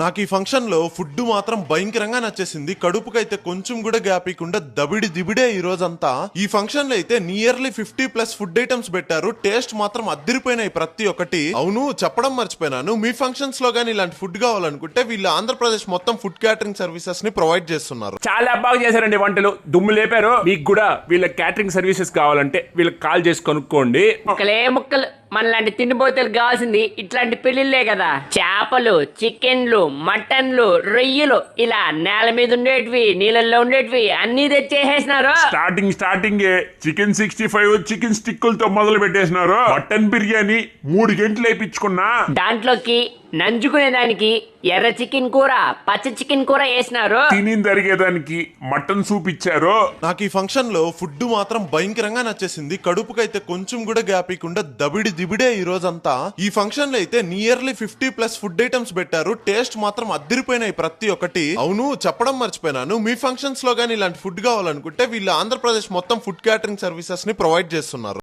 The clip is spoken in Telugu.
నాకు ఈ ఫంక్షన్ లో ఫుడ్ మాత్రం భయంకరంగా నచ్చేసింది. కడుపుకైతే కొంచెం కూడా గ్యాప్ ఇవ్వకుండా దబిడి దిబిడే ఈ రోజంతా. ఈ ఫంక్షన్ లో అయితే నియర్లీ 50+ ఫుడ్ ఐటమ్స్ పెట్టారు. టేస్ట్ మాత్రం అద్దరిపోయినాయి ప్రతి ఒక్కటి. అవును, చెప్పడం మర్చిపోయినాను, మీ ఫంక్షన్స్ లో గానీ ఇలాంటి ఫుడ్ కావాలనుకుంటే వీళ్ళు ఆంధ్రప్రదేశ్ మొత్తం ఫుడ్ క్యాటరింగ్ సర్వీసెస్ ని ప్రొవైడ్ చేస్తున్నారు. చాలా బాగా చేశారండి వంటలు, దుమ్ము లేపారు. మీకు కూడా వీళ్ళ క్యాటరింగ్ సర్వీసెస్ కావాలంటే వీళ్ళకి కాల్ చేసి కనుక్కోండి. ముక్కలు మనలాంటి తిండిపోతలు కావాల్సింది ఇట్లాంటి పెళ్లిళ్లే కదా. చేపలు, చికెన్లు, మటన్లు, రొయ్యలు ఇలా నేల మీద ఉండేటివి, నీళ్ళల్లో ఉండేటివి అన్ని తెచ్చేసేసినారు. స్టార్టింగ్ చికెన్ 65 చికెన్ స్టిక్కులతో మొదలు పెట్టేసినారు. మటన్ బిర్యానీ 3 గంటలు వేయించుకున్నా. దాంట్లోకి నంజుకునే దానికి ఎర్ర చికెన్ కూర, పచ్చ చికెన్ కూర వేసినారు. తిని జరిగేదానికి మటన్ సూప్ ఇచ్చారు. నాకు ఈ ఫంక్షన్ లో ఫుడ్ మాత్రం భయంకరంగా నచ్చేసింది. కడుపుకైతే కొంచెం కూడా గ్యాప్ ఇవ్వకుండా దబిడి దిబిడే ఈ రోజంతా. ఈ ఫంక్షన్ లో అయితే నియర్లీ 50+ ఫుడ్ ఐటమ్స్ పెట్టారు. టేస్ట్ మాత్రం అద్దరిపోయినాయి ప్రతి ఒక్కటి. అవును, చెప్పడం మర్చిపోయినాను, మీ ఫంక్షన్స్ లో గానీ ఇలాంటి ఫుడ్ కావాలనుకుంటే వీళ్ళు ఆంధ్రప్రదేశ్ మొత్తం ఫుడ్ క్యాటరింగ్ సర్వీసెస్ ని ప్రొవైడ్ చేస్తున్నారు.